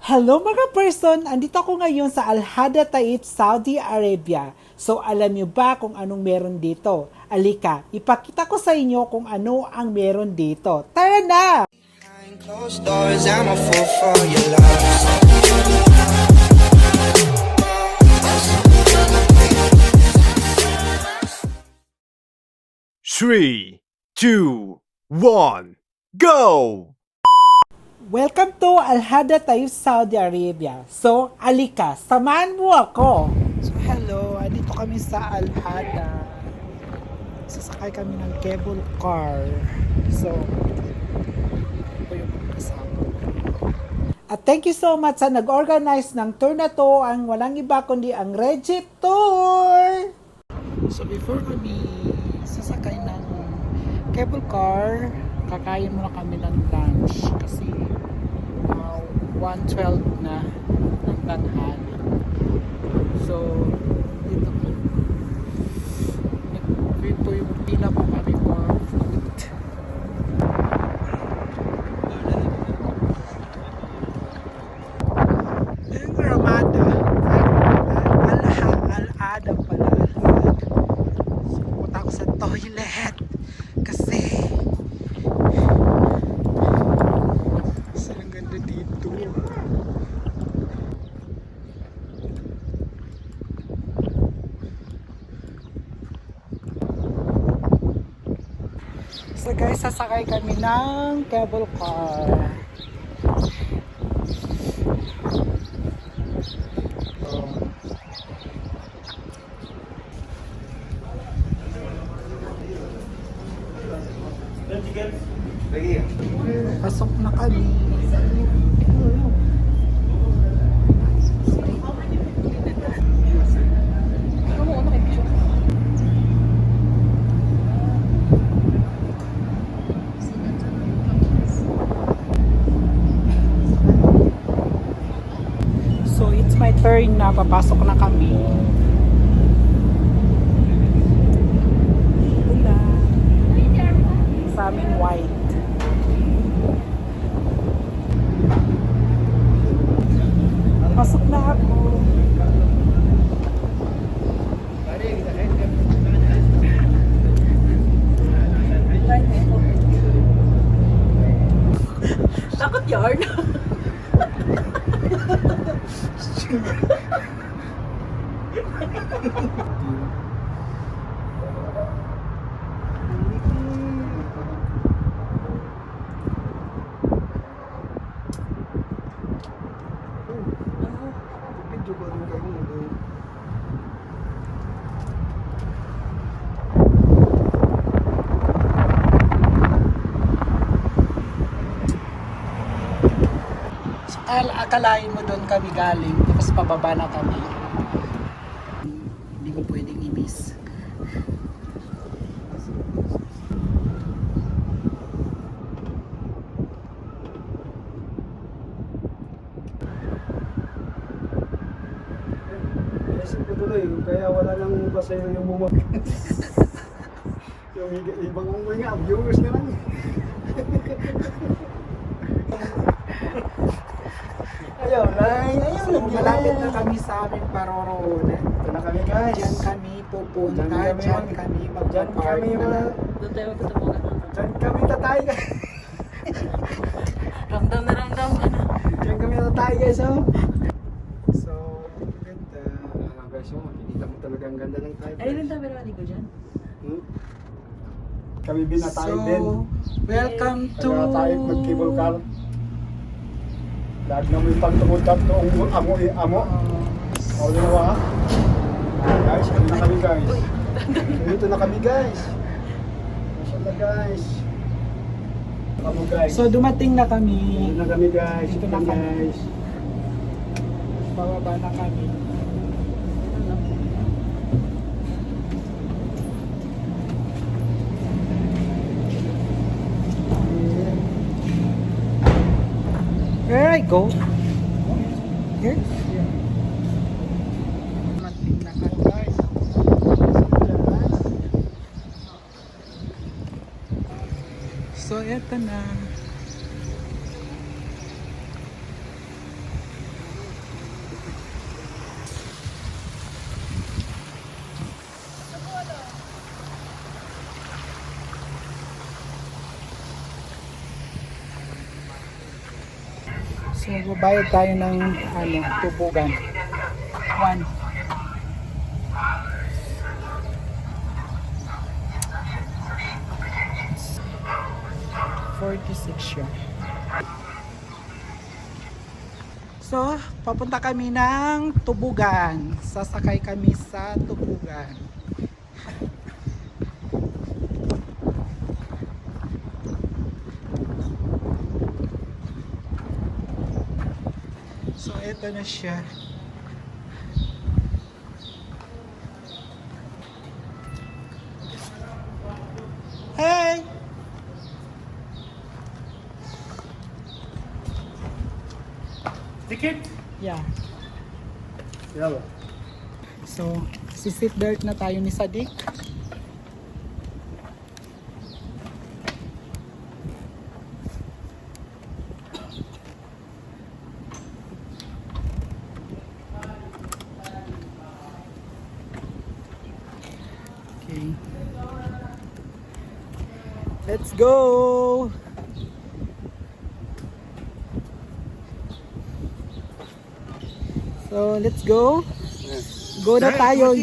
Hello mga person! Andito ako ngayon sa Al-Hada Taif, Saudi Arabia. So alam niyo ba kung anong meron dito? Alika, ipakita ko sa inyo kung ano ang meron dito. Tara na! Behind closed doors, I'm a fool for your love. 3, 2, 1, go! Welcome to Al-Hada Taif, Saudi Arabia. So alika, samahan mo ako! So hello, andito kami sa Al-Hada. Sasakay kami ng cable car. So, ito yung mga kasama. At thank you so much sa nag-organize ng tour na to, ang walang iba kundi ang Regit Tour! So before kami sasakay ng cable car, kakain muna kami ng lunch kasi 1:12 na ng tanghali. So, dito po. Ito yung pila po kami for food. Yung Ramada. Al-Ada pala. So, pupunta ako sa toilet. Kasi ang ganda dito. So guys, sasakay kami ng cable car. Pasok na kami. So it's my turn na, papasok na kami. Ito na. Sa amin white. Pasok na ako. Takot yarn. Akalain mo doon kami galing, tapos pababa na kami. Hindi ko pwedeng i-miss. Isip ko tuloy, kaya wala nang basa yung bumag. Yung ibang unggoy nga, viewers na lang. Ayaw na, Malapit na kami sa aming paroroonan. Ito na kami guys. Diyan kami pupunta, Diyan diyan kami kami Diyan magpa-park kami na. Doon tayo magtutulungan. Diyan kami tatay guys. Ramdam na ramdam ka na. Diyan kami tatay guys oh. So, ganda. Guys, oh, makikita mo talaga ang ganda ng tayo. Ay, rin tayo meron ko dyan. Kami binatay So, din. welcome to Kaya tayo mag-cable car. Lahat na may pagtungod ka ito ang amo. O, dinawa ha? Guys, kami na kami guys. Dito na kami guys. Masyaallah guys. Kamo guys. So dumating na kami. Dito na kami guys. Dito na Dito kami. guys. Bababa na kami. Where I go? Here? Dumating na kami. Guys. So, eto na. So, babayad tayo ng tubugan. 1. $46 siya. So, papunta kami ng Tubugan. Sasakay kami sa Tubugan. So, eto na siya. Hey! Ticket? Yeah. Yeah. So, si seatbelt na tayo ni Sadik. Okay. Let's go! So, let's go. Go na tayo.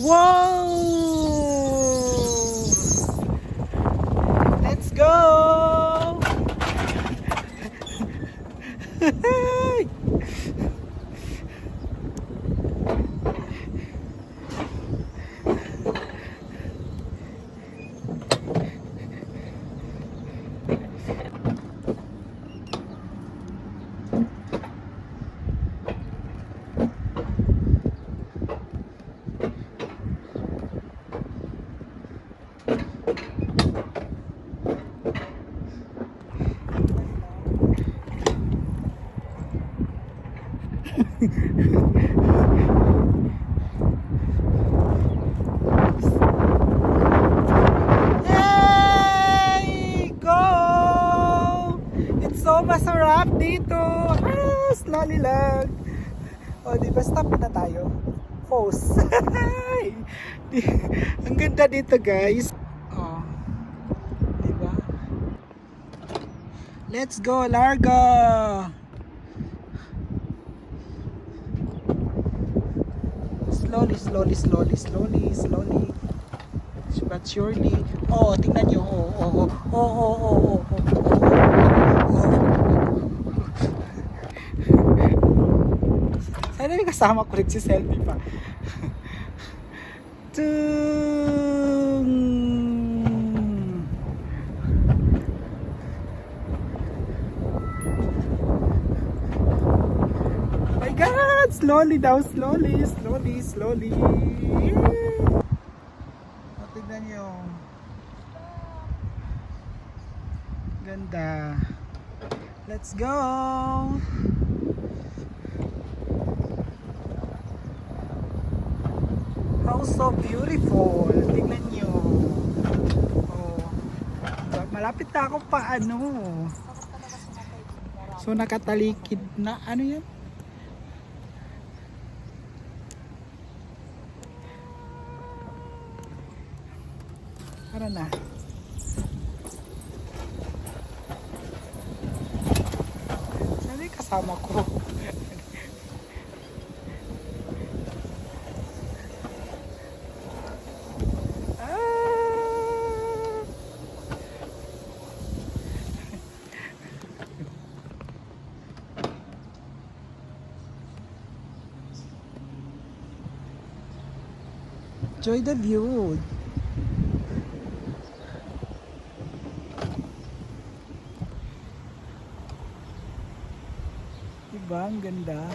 Wow! Let's go! Yay! Go! It's so masarap dito. Slowly lang. O, di ba stop na tayo? Pause. Ang ganda dito, guys. Oh. Di ba? Let's go, Largo! Slowly. But surely. Oh, tingnan nyo. Oh. Sana may kasama ko rin si selfie pa. Tung! Oh my God! Slowly daw, slowly. Oh, tignan nyo. Ganda. Let's go! How so beautiful. Tignan nyo. Oh. Malapit na ako pa So nakatalikid na yan? Tara na. Sana yung kasama ko. Enjoy the view. Diba? Ang ganda.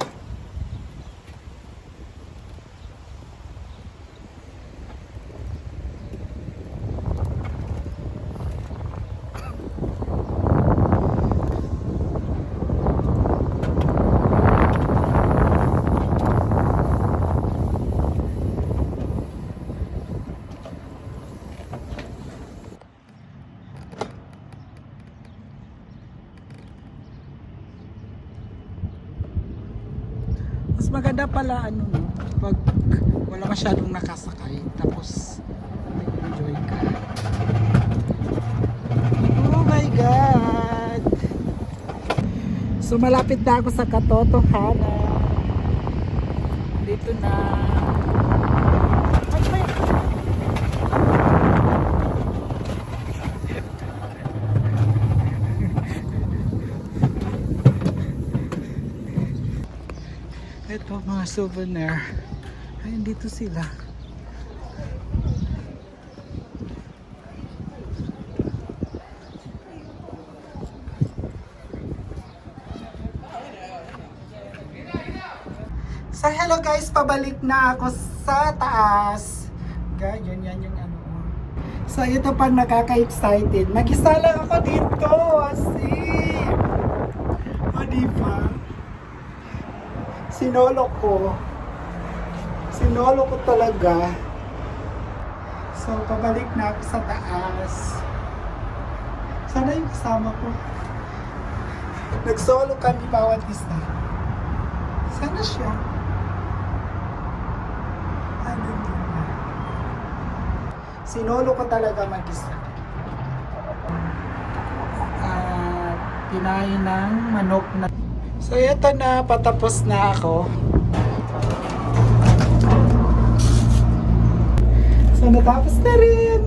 Mas maganda pala pag wala masyadong nakasakay tapos enjoy ka. Oh my God! So malapit na ako sa katotohanan. Dito na. Ay. Ito mga souvenir. Ayun dito sila. So hello guys, pabalik na ako sa taas. Guys, yan yung ano. So ito pang nakaka-excited. Mag-isa lang ako dito. Asim. O diba? Sinolo ko. Sinolo ko talaga. So pabalik na ako sa taas. Sana yung kasama ko. Nag-solo kami bawat isa. Sana siya. Sinolo ko talaga mag-isa. At pinain ng manok na. So ito na, patapos na ako. So natapos na rin.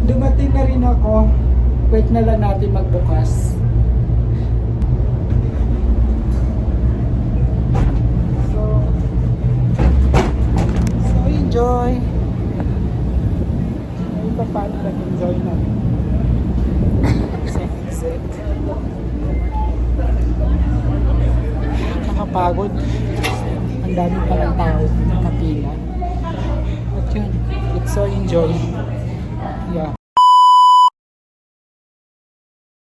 Dumating na rin ako. Wait na lang natin magbukas. So enjoy. Paano nag-enjoy na sa exit. Nakapagod. Ang dami palang tao nakapila. At yun, it's so enjoy. Yeah.